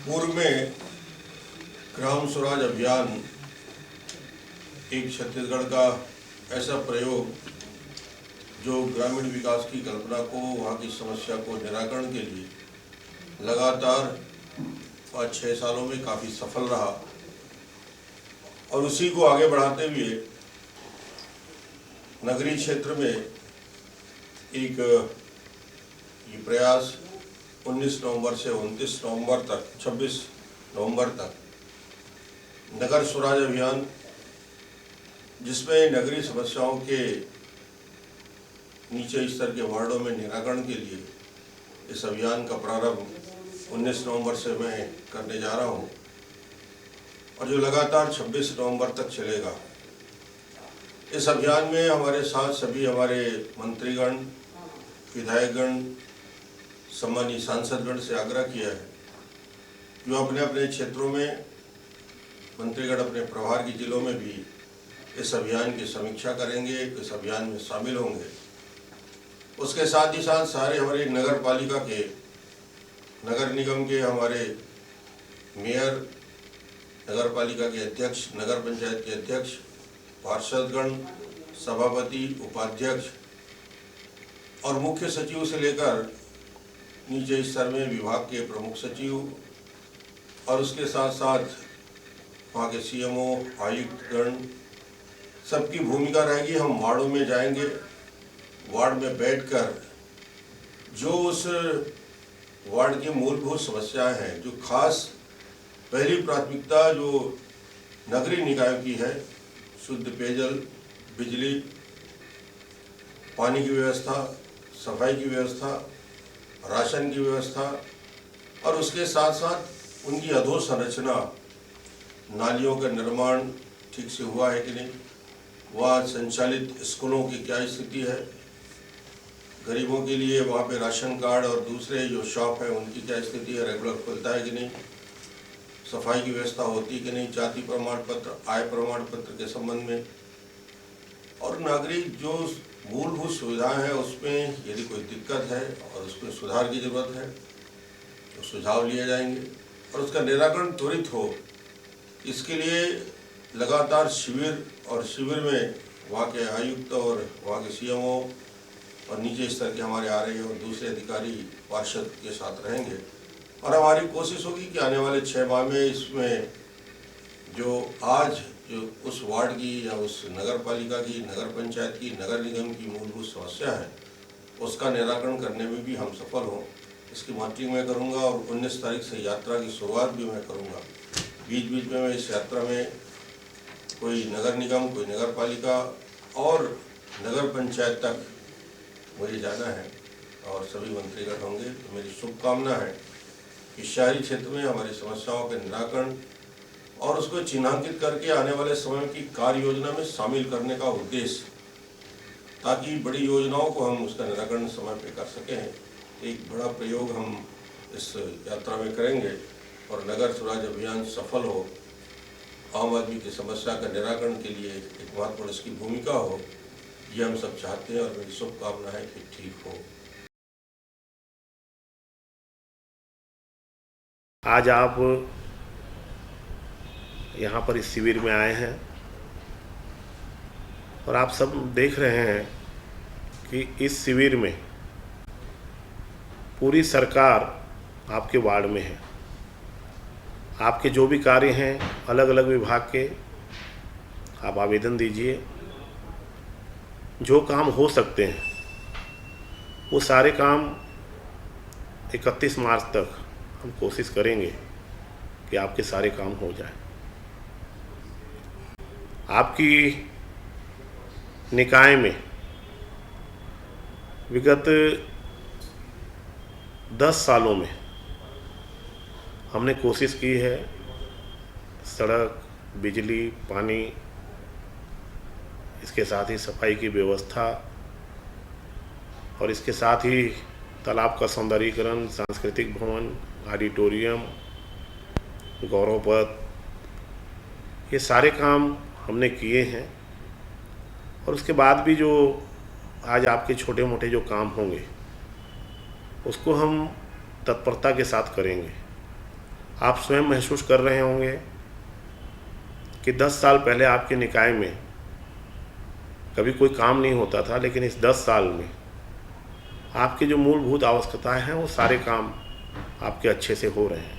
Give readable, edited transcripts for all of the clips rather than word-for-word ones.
पूर्व में ग्राम स्वराज अभियान एक छत्तीसगढ़ का ऐसा प्रयोग जो ग्रामीण विकास की कल्पना को, वहाँ की समस्या को निराकरण के लिए लगातार 5-6 सालों में काफ़ी सफल रहा और उसी को आगे बढ़ाते हुए नगरीय क्षेत्र में एक ये प्रयास 19 नवंबर से 29 नवंबर तक 26 नवंबर तक नगर स्वराज अभियान, जिसमें नगरीय समस्याओं के नीचे स्तर के वार्डों में निराकरण के लिए इस अभियान का प्रारंभ 19 नवंबर से मैं करने जा रहा हूं और जो लगातार 26 नवंबर तक चलेगा। इस अभियान में हमारे साथ सभी हमारे मंत्रीगण, विधायकगण, सम्मानीय सांसदगण से आग्रह किया है कि वो अपने अपने क्षेत्रों में, मंत्रीगण अपने प्रभार की जिलों में भी इस अभियान की समीक्षा करेंगे, इस अभियान में शामिल होंगे। उसके साथ ही साथ सारे हमारे नगर पालिका के, नगर निगम के हमारे मेयर, नगर पालिका के अध्यक्ष, नगर पंचायत के अध्यक्ष, पार्षदगण, सभापति, उपाध्यक्ष और मुख्य सचिव से लेकर नीचे स्तर में विभाग के प्रमुख सचिव और उसके साथ साथ वहाँ के सीएमओ, आयुक्तगण, सबकी भूमिका रहेगी। हम वार्डों में जाएंगे, वार्ड में बैठकर जो उस वार्ड की मूलभूत समस्याएं हैं, जो खास पहली प्राथमिकता जो नगरीय निकायों की है, शुद्ध पेयजल, बिजली, पानी की व्यवस्था, सफाई की व्यवस्था, राशन की व्यवस्था और उसके साथ साथ उनकी अधोसंरचना, नालियों का निर्माण ठीक से हुआ है कि नहीं, वहाँ संचालित स्कूलों की क्या स्थिति है, गरीबों के लिए वहाँ पे राशन कार्ड और दूसरे जो शॉप हैं उनकी क्या स्थिति है, रेगुलर खुलता है कि नहीं, सफाई की व्यवस्था होती है कि नहीं, जाति प्रमाण पत्र, आय प्रमाण पत्र के संबंध में और नागरिक जो मूलभूत सुविधाएं हैं उसमें यदि कोई दिक्कत है और उसमें सुधार की जरूरत है तो सुझाव लिए जाएंगे और उसका निराकरण त्वरित हो। इसके लिए लगातार शिविर और शिविर में वहाँ के आयुक्त और वहाँ के सीएमओ और नीचे स्तर के हमारे आरए और दूसरे अधिकारी पार्षद के साथ रहेंगे और हमारी कोशिश होगी कि आने वाले 6 माह में इसमें जो आज जो उस वार्ड की या उस नगर पालिका की, नगर पंचायत की, नगर निगम की मूलभूत समस्या है उसका निराकरण करने में भी हम सफल हों। इसकी मॉनिटरिंग मैं करूँगा और 19 तारीख से यात्रा की शुरुआत भी मैं करूँगा। बीच बीच में मैं इस यात्रा में कोई नगर निगम, कोई नगर पालिका और नगर पंचायत तक मुझे जाना है और सभी मंत्रीगण होंगे। तो मेरी शुभकामना है कि शहरी क्षेत्र में हमारी समस्याओं के निराकरण और उसको चिन्हांकित करके आने वाले समय की कार्य योजना में शामिल करने का उद्देश्य, ताकि बड़ी योजनाओं को हम उसका निराकरण समय पे कर सकें। एक बड़ा प्रयोग हम इस यात्रा में करेंगे और नगर स्वराज अभियान सफल हो, आम आदमी की समस्या का निराकरण के लिए एक महत्वपूर्ण इसकी भूमिका हो, ये हम सब चाहते हैं और मेरी शुभकामना है कि ठीक हो। आज आप यहाँ पर इस शिविर में आए हैं और आप सब देख रहे हैं कि इस शिविर में पूरी सरकार आपके वार्ड में है। आपके जो भी कार्य हैं अलग अलग विभाग के, आप आवेदन दीजिए। जो काम हो सकते हैं वो सारे काम 31 मार्च तक हम कोशिश करेंगे कि आपके सारे काम हो जाए। आपकी निकाय में विगत 10 सालों में हमने कोशिश की है सड़क, बिजली, पानी, इसके साथ ही सफाई की व्यवस्था और इसके साथ ही तालाब का सौंदर्यीकरण, सांस्कृतिक भवन, ऑडिटोरियम, गौरव पथ, ये सारे काम हमने किए हैं। और उसके बाद भी जो आज आपके छोटे मोटे जो काम होंगे उसको हम तत्परता के साथ करेंगे। आप स्वयं महसूस कर रहे होंगे कि 10 साल पहले आपके निकाय में कभी कोई काम नहीं होता था, लेकिन इस 10 साल में आपकी जो मूलभूत आवश्यकताएं हैं वो सारे काम आपके अच्छे से हो रहे हैं।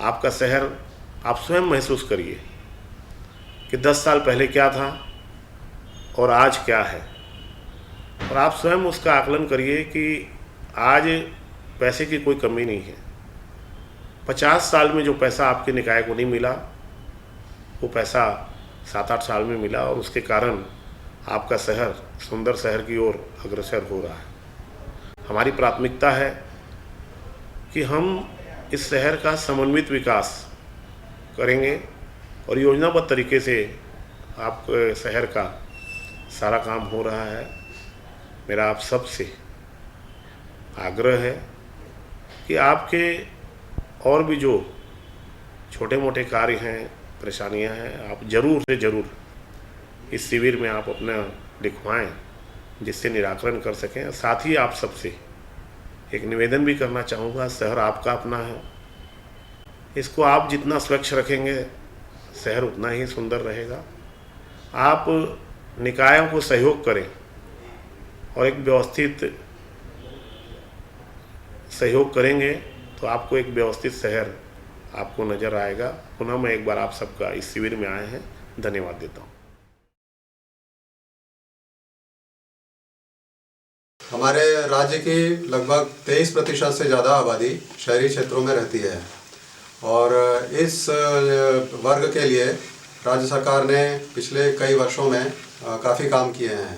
आपका शहर आप स्वयं महसूस करिए कि 10 साल पहले क्या था और आज क्या है, और आप स्वयं उसका आकलन करिए कि आज पैसे की कोई कमी नहीं है। 50 साल में जो पैसा आपके निकाय को नहीं मिला वो पैसा 7-8 साल में मिला, और उसके कारण आपका शहर सुंदर शहर की ओर अग्रसर हो रहा है। हमारी प्राथमिकता है कि हम इस शहर का समन्वित विकास करेंगे और योजनाबद्ध तरीके से आपके शहर का सारा काम हो रहा है। मेरा आप सबसे आग्रह है कि आपके और भी जो छोटे मोटे कार्य हैं, परेशानियां हैं, आप ज़रूर से ज़रूर इस शिविर में आप अपना लिखवाएं, जिससे निराकरण कर सकें। साथ ही आप सबसे एक निवेदन भी करना चाहूँगा, शहर आपका अपना है, इसको आप जितना स्वच्छ रखेंगे शहर उतना ही सुंदर रहेगा। आप निकायों को सहयोग करें और एक व्यवस्थित सहयोग करेंगे तो आपको एक व्यवस्थित शहर आपको नज़र आएगा। पुनः मैं एक बार आप सबका इस शिविर में आए हैं धन्यवाद देता हूँ। हमारे राज्य की लगभग 23% से ज़्यादा आबादी शहरी क्षेत्रों में रहती है, और इस वर्ग के लिए राज्य सरकार ने पिछले कई वर्षों में काफ़ी काम किए हैं,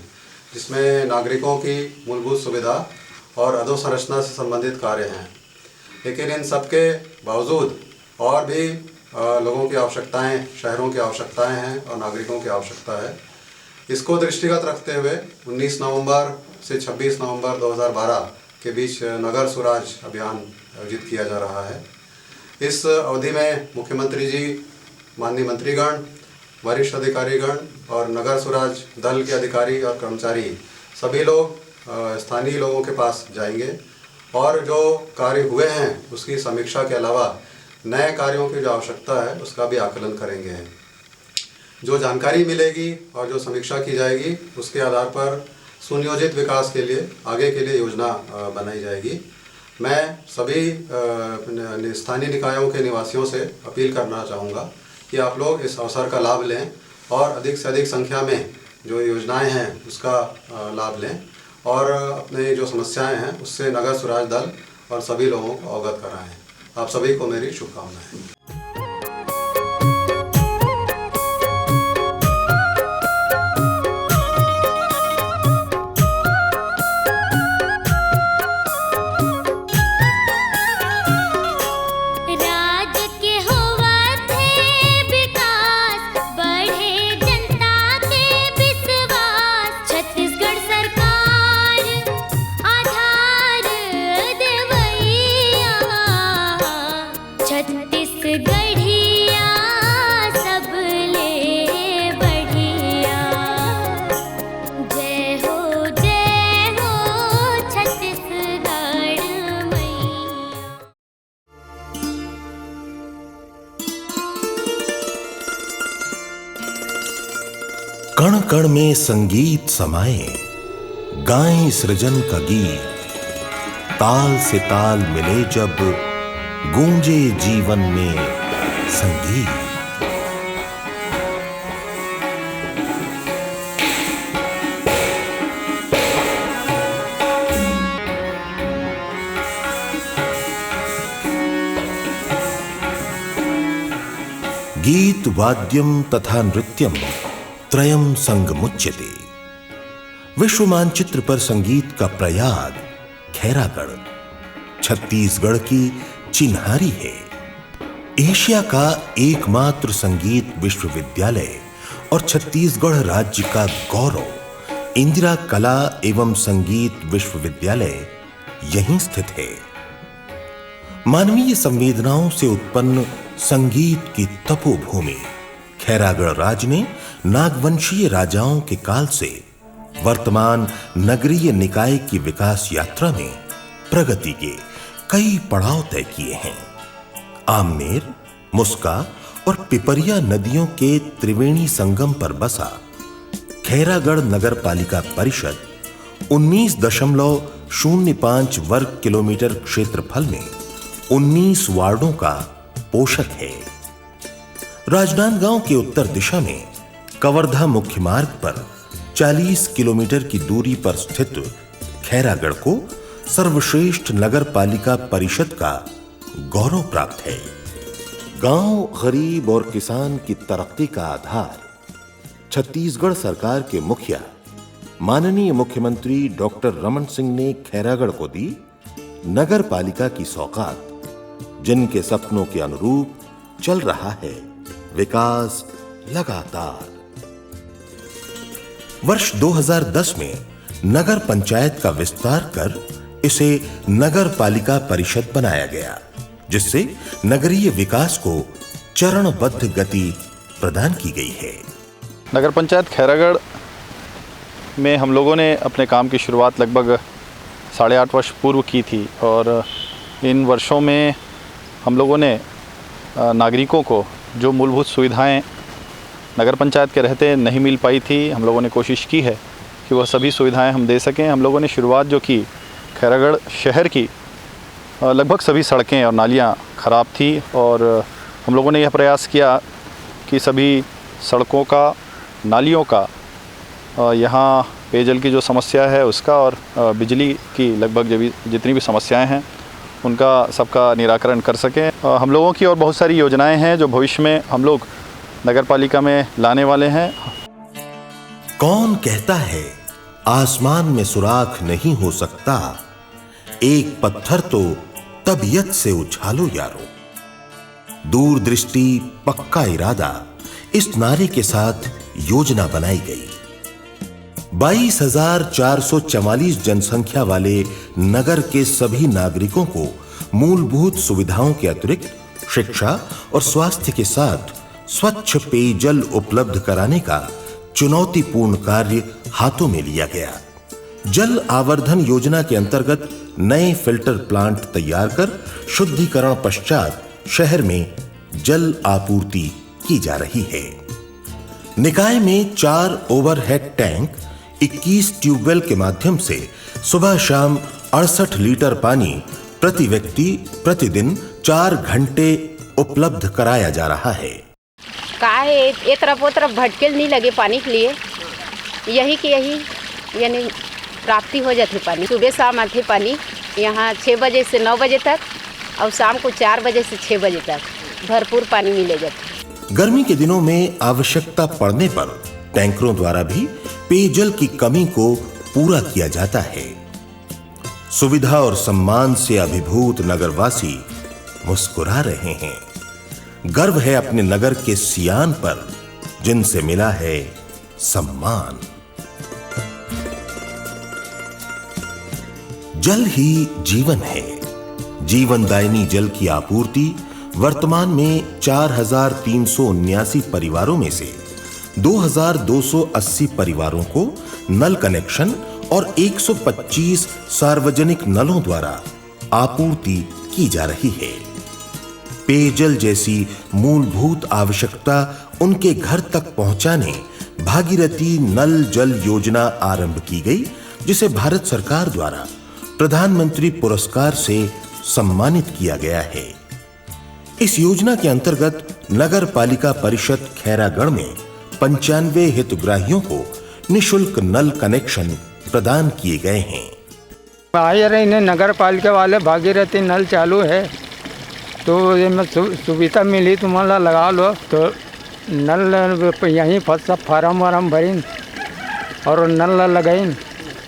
जिसमें नागरिकों की मूलभूत सुविधा और अधोसंरचना से संबंधित कार्य हैं। लेकिन इन सब के बावजूद और भी लोगों की आवश्यकताएं, शहरों की आवश्यकताएं हैं और नागरिकों की आवश्यकता है। इसको दृष्टिगत रखते हुए 19 नवंबर से 26 नवंबर 2012 के बीच नगर सुराज अभियान आयोजित किया जा रहा है। इस अवधि में मुख्यमंत्री जी, माननीय मंत्रीगण, वरिष्ठ अधिकारीगण और नगर सुराज दल के अधिकारी और कर्मचारी सभी लोग स्थानीय लोगों के पास जाएंगे और जो कार्य हुए हैं उसकी समीक्षा के अलावा नए कार्यों की जो आवश्यकता है उसका भी आकलन करेंगे। जो जानकारी मिलेगी और जो समीक्षा की जाएगी उसके आधार पर सुनियोजित विकास के लिए आगे के लिए योजना बनाई जाएगी। मैं सभी स्थानीय निकायों के निवासियों से अपील करना चाहूँगा कि आप लोग इस अवसर का लाभ लें और अधिक से अधिक संख्या में जो योजनाएं हैं उसका लाभ लें और अपने जो समस्याएं हैं उससे नगर सुराज दल और सभी लोगों को अवगत कराएं। आप सभी को मेरी शुभकामनाएं। कण कण में संगीत समाये, गाएं सृजन का गीत। ताल से ताल मिले जब गूंजे जीवन में संगीत। गीत वाद्यम तथा नृत्यम त्रयम संगमुच्यते। विश्व मानचित्र पर संगीत का प्रयाग खैरागढ़ छत्तीसगढ़ की चिन्हारी है। एशिया का एकमात्र संगीत विश्वविद्यालय और छत्तीसगढ़ राज्य का गौरव इंदिरा कला एवं संगीत विश्वविद्यालय यहीं स्थित है। मानवीय संवेदनाओं से उत्पन्न संगीत की तपोभूमि खैरागढ़ राज्य ने नागवंशीय राजाओं के काल से वर्तमान नगरीय निकाय की विकास यात्रा में प्रगति के कई पड़ाव तय किए हैं। आमनेर, मुस्का और पिपरिया नदियों के त्रिवेणी संगम पर बसा खैरागढ़ नगर पालिका परिषद 19.05 वर्ग किलोमीटर क्षेत्रफल में 19 वार्डों का पोषक है। राजनांदगांव के उत्तर दिशा में कवर्धा मुख्य मार्ग पर 40 किलोमीटर की दूरी पर स्थित खैरागढ़ को सर्वश्रेष्ठ नगर पालिका परिषद का गौरव प्राप्त है। गांव, गरीब और किसान की तरक्की का आधार छत्तीसगढ़ सरकार के मुखिया माननीय मुख्यमंत्री डॉक्टर रमन सिंह ने खैरागढ़ को दी नगर पालिका की सौगात, जिनके सपनों के अनुरूप चल रहा है विकास लगातार। वर्ष 2010 में नगर पंचायत का विस्तार कर इसे नगर पालिका परिषद बनाया गया, जिससे नगरीय विकास को चरणबद्ध गति प्रदान की गई है। नगर पंचायत खैरागढ़ में हम लोगों ने अपने काम की शुरुआत लगभग 8.5 वर्ष पूर्व की थी और इन वर्षों में हम लोगों ने नागरिकों को जो मूलभूत सुविधाएं नगर पंचायत के रहते नहीं मिल पाई थी, हम लोगों ने कोशिश की है कि वह सभी सुविधाएं हम दे सकें। हम लोगों ने शुरुआत जो की खैरागढ़ शहर की, लगभग सभी सड़कें और नालियां ख़राब थी और हम लोगों ने यह प्रयास किया कि सभी सड़कों का, नालियों का, यहाँ पेयजल की जो समस्या है उसका और बिजली की लगभग जितनी भी समस्याएं हैं उनका सबका निराकरण कर सकें। हम लोगों की और बहुत सारी योजनाएं हैं जो भविष्य में हम लोग नगर पालिका में लाने वाले हैं। कौन कहता है आसमान में सुराख नहीं हो सकता, एक पत्थर तो तबीयत से उछालो यारो। दूरदृष्टि, पक्का इरादा, इस नारे के साथ योजना बनाई गई। 22,444 जनसंख्या वाले नगर के सभी नागरिकों को मूलभूत सुविधाओं के अतिरिक्त शिक्षा और स्वास्थ्य के साथ स्वच्छ पेयजल उपलब्ध कराने का चुनौतीपूर्ण कार्य हाथों में लिया गया। जल आवर्धन योजना के अंतर्गत नए फिल्टर प्लांट तैयार कर शुद्धिकरण पश्चात शहर में जल आपूर्ति की जा रही है। निकाय में 4 ओवरहेड टैंक 21 ट्यूबवेल के माध्यम से सुबह शाम 68 लीटर पानी प्रति व्यक्ति प्रतिदिन 4 घंटे उपलब्ध कराया जा रहा है। काहे ये तरफ वो तरफ भटकेल नहीं लगे पानी के लिए, यही कि यही यानी प्राप्ति हो जाती पानी। सुबह शाम आते पानी यहाँ 6 बजे से 9 बजे तक और शाम को 4 बजे से 6 बजे तक भरपूर पानी मिले जाता। गर्मी के दिनों में आवश्यकता पड़ने पर टैंकरों द्वारा भी पेयजल की कमी को पूरा किया जाता है। सुविधा और सम्मान से अभिभूत नगरवासी मुस्कुरा रहे हैं। गर्व है अपने नगर के सियान पर, जिनसे मिला है सम्मान। जल ही जीवन है। जीवनदायिनी जल की आपूर्ति वर्तमान में 4,379 परिवारों में से 2,280 परिवारों को नल कनेक्शन और 125 सार्वजनिक नलों द्वारा आपूर्ति की जा रही है। पेयजल जैसी मूलभूत आवश्यकता उनके घर तक पहुंचाने भागीरथी नल जल योजना आरंभ की गई, जिसे भारत सरकार द्वारा प्रधानमंत्री पुरस्कार से सम्मानित किया गया है। इस योजना के अंतर्गत नगर पालिका परिषद खैरागढ़ में 95 हितग्राहियों को निःशुल्क नल कनेक्शन प्रदान किए गए हैं। इन्हें नगर पालिका वाले भागीरथी नल चालू है तो ये सुविधा मिली, तुम्हारा लगा लो तो नल यहीं सब फार्म वारम भरीन और नल लगाइन।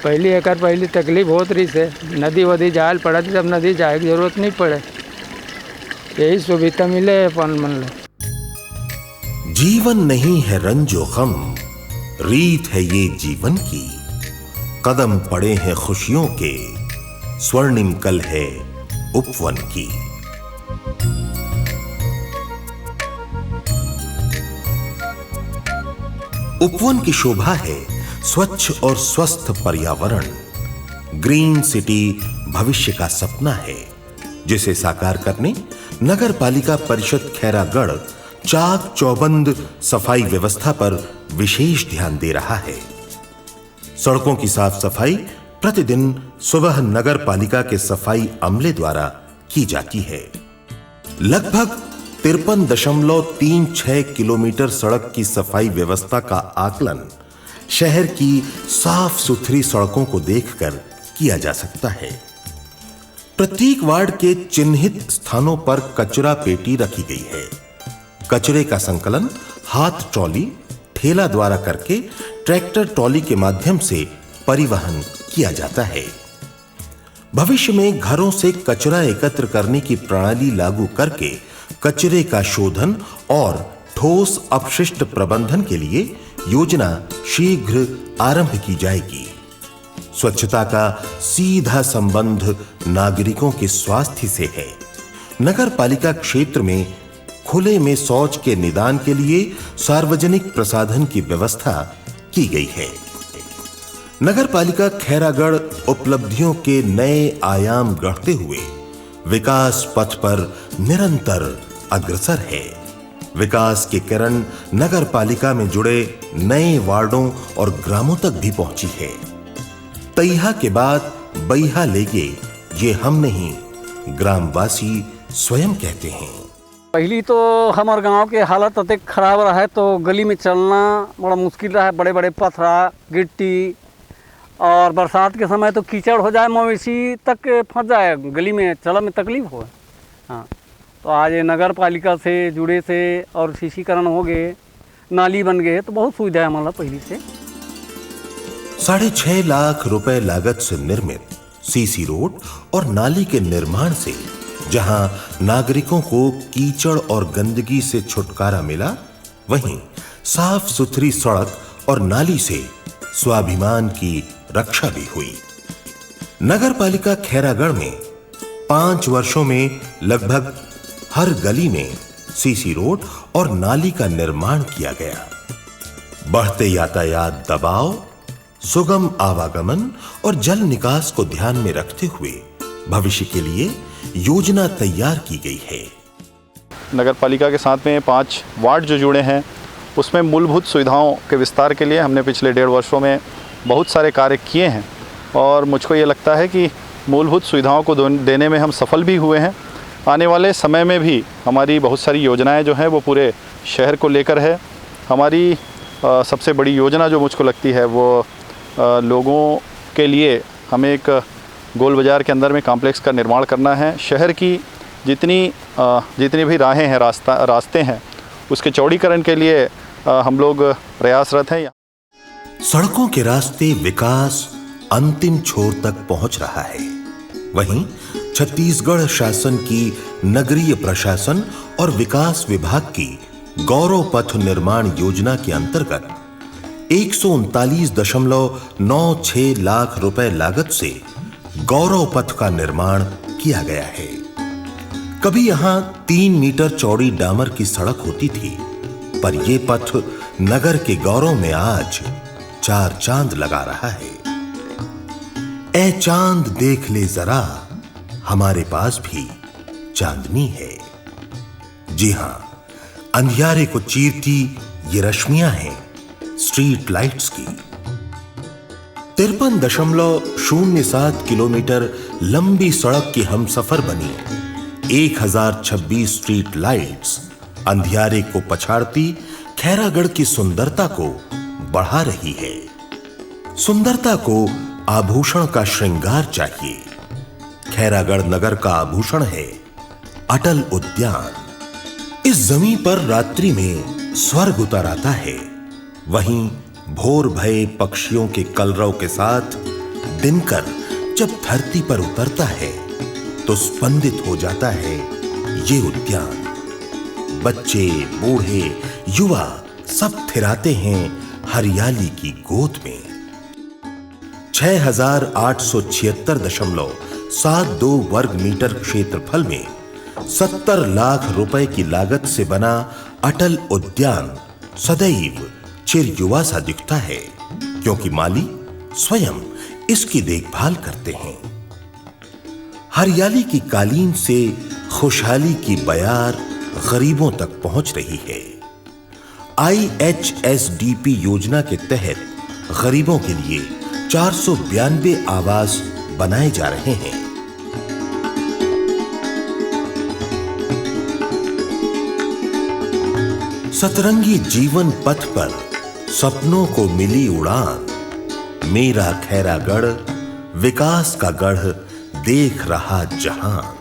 पहली तकलीफ होत रही से नदी वदी जायल पड़ा थी, जब नदी जाए की जरूरत नहीं पड़े, यही सुविधा मिले अपन मन। जीवन नहीं है रंजो गम, रीत है ये जीवन की। कदम पड़े हैं खुशियों के, स्वर्णिम कल है उपवन की। उपवन की शोभा है स्वच्छ और स्वस्थ पर्यावरण। ग्रीन सिटी भविष्य का सपना है, जिसे साकार करने नगर पालिका परिषद खैरागढ़ चाक चौबंद सफाई व्यवस्था पर विशेष ध्यान दे रहा है। सड़कों की साफ सफाई प्रतिदिन सुबह नगर पालिका के सफाई अमले द्वारा की जाती है। लगभग 53.36 किलोमीटर सड़क की सफाई व्यवस्था का आकलन शहर की साफ सुथरी सड़कों को देखकर किया जा सकता है। प्रत्येक वार्ड के चिन्हित स्थानों पर कचरा पेटी रखी गई है। कचरे का संकलन हाथ ट्रॉली, ठेला द्वारा करके ट्रैक्टर ट्रॉली के माध्यम से परिवहन किया जाता है। भविष्य में घरों से कचरा एकत्र करने की प्रणाली लागू करके कचरे का शोधन और ठोस अपशिष्ट प्रबंधन के लिए योजना शीघ्र आरंभ की जाएगी। स्वच्छता का सीधा संबंध नागरिकों के स्वास्थ्य से है। नगर पालिका क्षेत्र में खुले में शौच के निदान के लिए सार्वजनिक प्रसाधन की व्यवस्था की गई है। नगर पालिका खैरागढ़ उपलब्धियों के नए आयाम गढ़ते हुए विकास पथ पर निरंतर अग्रसर है। विकास की किरण नगर पालिका में जुड़े नए वार्डों और ग्रामों तक भी पहुंची है। तैहा के बाद बैहा लेगे, ये हम नहीं, ग्रामवासी स्वयं कहते हैं। पहली तो हमारे गांव के हालत अत्यंत खराब रहा है, तो गली में चलना बड़ा मुश्किल रहा है। बड़े बड़े पथरा गिट्टी, और बरसात के समय तो कीचड़ हो जाए, मवेशी तक फंस जाए, गली में चलने में तकलीफ हो। हाँ, तो आज नगर पालिका से जुड़े से और शीशीकरण हो गए, नाली बन गए, तो बहुत सुविधा है हमारा पहली से। 6.5 लाख रुपए लागत से निर्मित सीसी रोड और नाली के निर्माण से जहां नागरिकों को कीचड़ और गंदगी से छुटकारा मिला, वहीं साफ सुथरी सड़क और नाली से स्वाभिमान की रक्षा भी हुई। नगर पालिका खैरागढ़ में 5 वर्षों में लगभग हर गली में सीसी रोड और नाली का निर्माण किया गया। बढ़ते यातायात दबाव, सुगम आवागमन और जल निकास को ध्यान में रखते हुए भविष्य के लिए योजना तैयार की गई है। नगर पालिका के साथ में 5 वार्ड जो जुड़े हैं, उसमें मूलभूत सुविधाओं के विस्तार के लिए हमने पिछले 1.5 वर्षों में बहुत सारे कार्य किए हैं और मुझको ये लगता है कि मूलभूत सुविधाओं को देने में हम सफल भी हुए हैं। आने वाले समय में भी हमारी बहुत सारी योजनाएं जो हैं वो पूरे शहर को लेकर है। हमारी सबसे बड़ी योजना जो मुझको लगती है वो लोगों के लिए हमें एक गोल बाज़ार के अंदर में कॉम्प्लेक्स का निर्माण करना है। शहर की जितनी भी राहें हैं, रास्ते हैं, उसके चौड़ीकरण के लिए हम लोग प्रयासरत हैं। सड़कों के रास्ते विकास अंतिम छोर तक पहुंच रहा है। वहीं छत्तीसगढ़ शासन की नगरीय प्रशासन और विकास विभाग की गौरव पथ निर्माण योजना के अंतर्गत 139.96 लाख रुपए लागत से गौरव पथ का निर्माण किया गया है। कभी यहां 3 मीटर चौड़ी डामर की सड़क होती थी, पर यह पथ नगर के गौरव में आज 4 चांद लगा रहा है। ए चांद देख ले जरा, हमारे पास भी चांदनी है। जी हां, अंधियारे को चीरती ये रश्मियां हैं स्ट्रीट लाइट्स की। 53.07 किलोमीटर लंबी सड़क की हमसफर बनी 1026 स्ट्रीट लाइट्स अंधियारे को पछाड़ती खैरागढ़ की सुंदरता को बढ़ा रही है। सुंदरता को आभूषण का श्रृंगार चाहिए। खैरागढ़ नगर का आभूषण है अटल उद्यान। इस जमीन पर रात्रि में स्वर्ग उतर आता है, वहीं भोर भये पक्षियों के कलरव के साथ दिनकर जब धरती पर उतरता है तो स्पंदित हो जाता है ये उद्यान। बच्चे, बूढ़े, युवा सब थिराते हैं हरियाली की गोद में। 6876.72 वर्ग मीटर क्षेत्रफल में 70 लाख रुपए की लागत से बना अटल उद्यान सदैव चिर युवा सा दिखता है, क्योंकि माली स्वयं इसकी देखभाल करते हैं। हरियाली की कालीन से खुशहाली की बयार गरीबों तक पहुंच रही है। IHSDP योजना के तहत गरीबों के लिए 492 आवास बनाए जा रहे हैं। सतरंगी जीवन पथ पर सपनों को मिली उड़ान, मेरा खैरागढ़ विकास का गढ़ देख रहा जहान।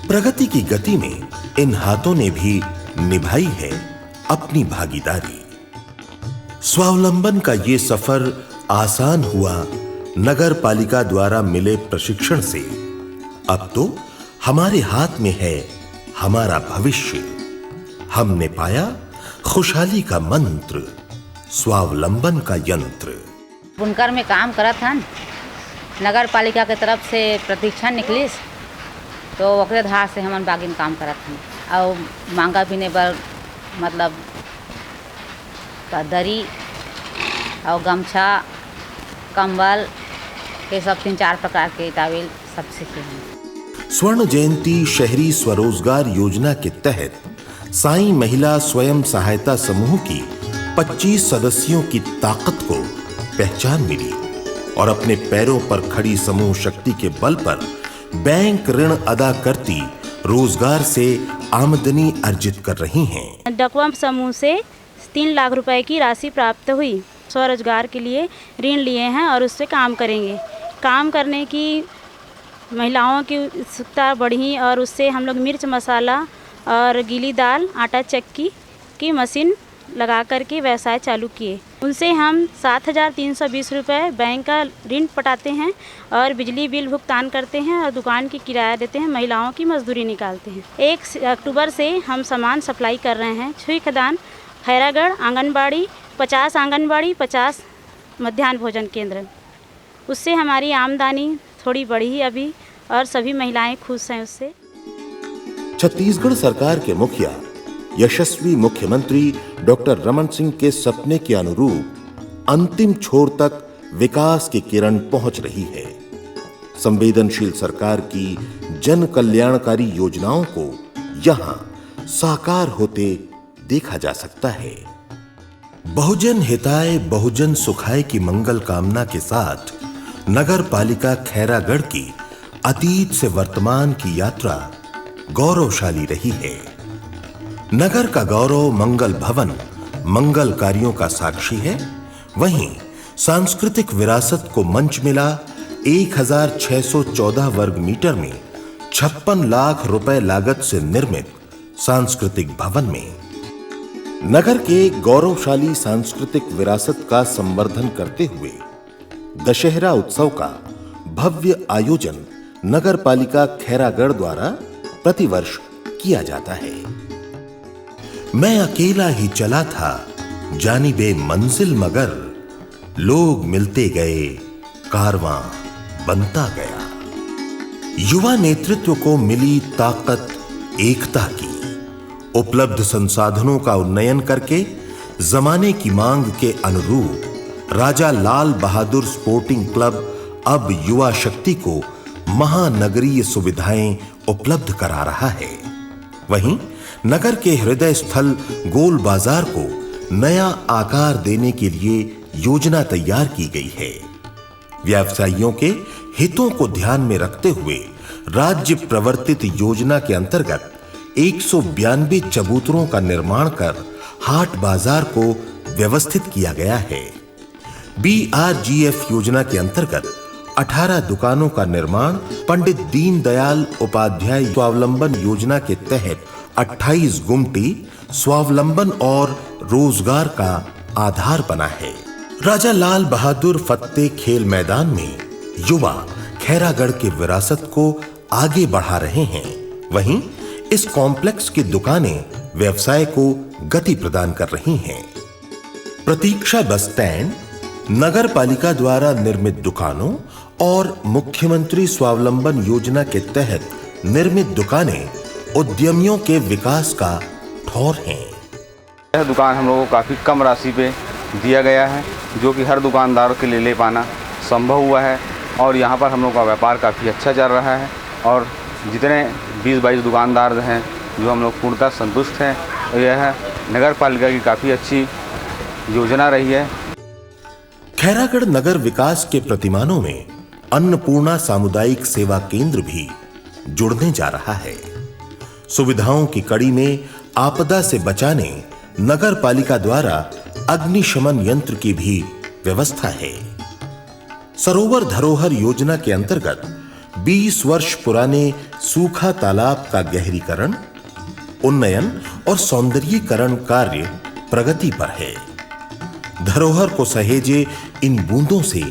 प्रगति की गति में इन हाथों ने भी निभाई है अपनी भागीदारी। स्वावलंबन का ये सफर आसान हुआ नगर पालिका द्वारा मिले प्रशिक्षण से। अब तो हमारे हाथ में है हमारा भविष्य। हमने पाया खुशहाली का मंत्र, स्वावलंबन का यंत्र। बुनकर में काम करा था, नगर पालिका के तरफ से प्रशिक्षण निकली तो ओकरे धार से हमन बागी में काम करा था। और मांगा भी पर मतलब दरी और गमछा कंबल के सब 3-4 प्रकार के तावील सब सीखे हैं। स्वर्ण जयंती शहरी स्वरोजगार योजना के तहत साई महिला स्वयं सहायता समूह की 25 सदस्यों की ताकत को पहचान मिली और अपने पैरों पर खड़ी समूह शक्ति के बल पर बैंक ऋण अदा करती रोजगार से आमदनी अर्जित कर रही हैं। डकवा समूह से 3 लाख रुपए की राशि प्राप्त हुई। स्वरोजगार के लिए ऋण लिए हैं और उससे काम करेंगे। काम करने की महिलाओं की उत्सुकता बढ़ी और उससे हम लोग मिर्च मसाला और गीली दाल आटा चक्की की मशीन लगा करके व्यवसाय चालू किए। उनसे हम 7,320 रुपये बैंक का ऋण पटाते हैं और बिजली बिल भुगतान करते हैं और दुकान की किराया देते हैं, महिलाओं की मजदूरी निकालते हैं। 1 अक्टूबर से हम सामान सप्लाई कर रहे हैं। छुई खदान, खैरागढ़ आंगनबाड़ी, 50 आंगनबाड़ी, 50 मध्याह्न भोजन केंद्र। उससे हमारी आमदनी थोड़ी बढ़ी अभी और सभी महिलाएं खुश हैं उससे। छत्तीसगढ़ सरकार के मुखिया यशस्वी मुख्यमंत्री डॉक्टर रमन सिंह के सपने के अनुरूप अंतिम छोर तक विकास की किरण पहुंच रही है। संवेदनशील सरकार की जन कल्याणकारी योजनाओं को यहां साकार होते देखा जा सकता है। बहुजन हिताय बहुजन सुखाय की मंगल कामना के साथ नगर पालिका खैरागढ़ की अतीत से वर्तमान की यात्रा गौरवशाली रही है। नगर का गौरव मंगल भवन मंगल कार्यों का साक्षी है। वहीं सांस्कृतिक विरासत को मंच मिला 1614 वर्ग मीटर में 56 लाख रुपए लागत से निर्मित सांस्कृतिक भवन में। नगर के गौरवशाली सांस्कृतिक विरासत का संवर्धन करते हुए दशहरा उत्सव का भव्य आयोजन नगर पालिका खैरागढ़ द्वारा प्रतिवर्ष किया जाता है। मैं अकेला ही चला था जानिबे मंजिल मगर, लोग मिलते गए कारवां बनता गया। युवा नेतृत्व को मिली ताकत एकता की। उपलब्ध संसाधनों का उन्नयन करके जमाने की मांग के अनुरूप राजा लाल बहादुर स्पोर्टिंग क्लब अब युवा शक्ति को महानगरीय सुविधाएं उपलब्ध करा रहा है। वहीं नगर के हृदय स्थल गोल बाजार को नया आकार देने के लिए योजना तैयार की गई है। व्यवसायियों के हितों को ध्यान में रखते हुए राज्य प्रवर्तित योजना के अंतर्गत 192 चबूतरों का निर्माण कर हाट बाजार को व्यवस्थित किया गया है। BRGF योजना के अंतर्गत 18 दुकानों का निर्माण पंडित दीनदयाल उपाध्याय स्वावलंबन योजना के तहत 28 गुमटी स्वावलंबन और रोजगार का आधार बना है। राजा लाल बहादुर फत्ते खेल मैदान में युवा खैरागढ़ की विरासत को आगे बढ़ा रहे हैं। वहीं इस कॉम्प्लेक्स की दुकानें व्यवसाय को गति प्रदान कर रही हैं। प्रतीक्षा बस स्टैंड, नगर पालिका द्वारा निर्मित दुकानों और मुख्यमंत्री स्वावलंबन योजना के तहत निर्मित दुकानें उद्यमियों के विकास का ठौर हैं। यह दुकान हम लोगों को काफ़ी कम राशि पे दिया गया है, जो कि हर दुकानदार के लिए ले पाना संभव हुआ है और यहाँ पर हम लोग का व्यापार काफ़ी अच्छा चल रहा है और जितने 20-22 दुकानदार हैं जो हम लोग पूर्णतः संतुष्ट हैं। और यह नगर पालिका की काफ़ी अच्छी योजना रही है। खैरागढ़ नगर विकास के प्रतिमानों में अन्नपूर्णा सामुदायिक सेवा केंद्र भी जुड़ने जा रहा है। सुविधाओं की कड़ी में आपदा से बचाने नगर पालिका द्वारा अग्निशमन यंत्र की भी व्यवस्था है। सरोवर धरोहर योजना के अंतर्गत 20 वर्ष पुराने सूखा तालाब का गहरीकरण, उन्नयन और सौंदर्यीकरण कार्य प्रगति पर है। धरोहर को सहेजे इन बूंदों से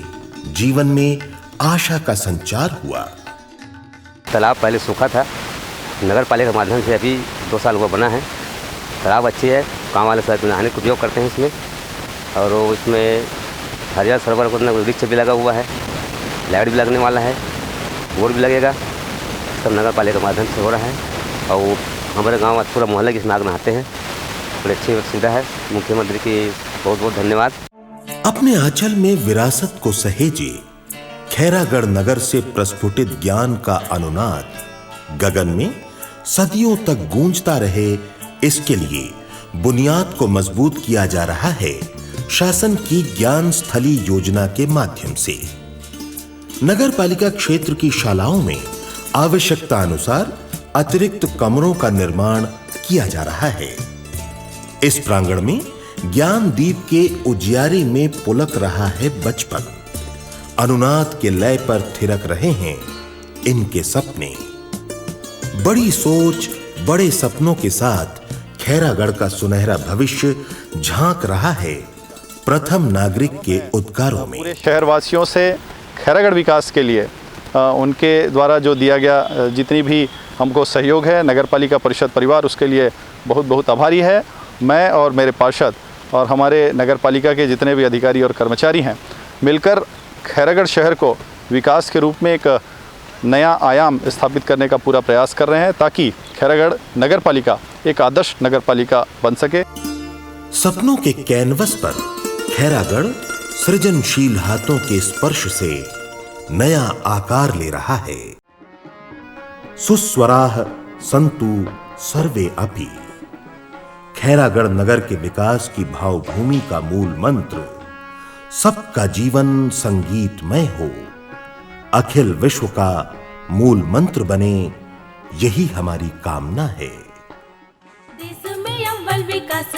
जीवन में आशा का संचार हुआ। तालाब पहले सूखा था, नगर पालिका के माध्यम से अभी 2 साल हुआ बना है। तालाब अच्छी है, गाँव वाले सब नहाने का उपयोग करते हैं इसमें। और इसमें हरियाल सरोवर को वृक्ष भी लगा हुआ है, लाइट भी लगने वाला है, बोर भी लगेगा। सब नगर पालिका के माध्यम से हो रहा है। और हमारे गाँव पूरा मोहल्ला की इसमें आग नहाते हैं। बड़ी अच्छी सुविधा है। मुख्यमंत्री की बहुत बहुत धन्यवाद। अपने आंचल में विरासत को सहेजे खैरागढ़ नगर से प्रस्फुटित ज्ञान का अनुनाद गगन में सदियों तक गूंजता रहे, इसके लिए बुनियाद को मजबूत किया जा रहा है शासन की ज्ञान स्थली योजना के माध्यम से। नगर पालिका क्षेत्र की शालाओं में आवश्यकता अनुसार अतिरिक्त कमरों का निर्माण किया जा रहा है। इस प्रांगण में ज्ञान दीप के उजियारे में पुलक रहा है बचपन। अनुनाद के लय पर थिरक रहे हैं इनके सपने। बड़ी सोच, बड़े सपनों के साथ खैरागढ़ का सुनहरा भविष्य झांक रहा है प्रथम नागरिक के उद्गारों में। पूरे शहरवासियों से खैरागढ़ विकास के लिए उनके द्वारा जो दिया गया जितनी भी हमको सहयोग है, नगर पालिका परिषद परिवार उसके लिए बहुत बहुत आभारी है। मैं और मेरे पार्षद और हमारे नगर पालिका के जितने भी अधिकारी और कर्मचारी हैं मिलकर खैरागढ़ शहर को विकास के रूप में एक नया आयाम स्थापित करने का पूरा प्रयास कर रहे हैं, ताकि खैरागढ़ नगर पालिका एक आदर्श नगर पालिका बन सके। सपनों के कैनवस पर खैरागढ़ सृजनशील हाथों के स्पर्श से नया आकार ले रहा है। सुस्वराः सन्तु सर्वे अपि। खैरागढ़ नगर के विकास की भावभूमि का मूल मंत्र सबका जीवन संगीतमय हो, अखिल विश्व का मूल मंत्र बने, यही हमारी कामना है। देश में अव्वल विकास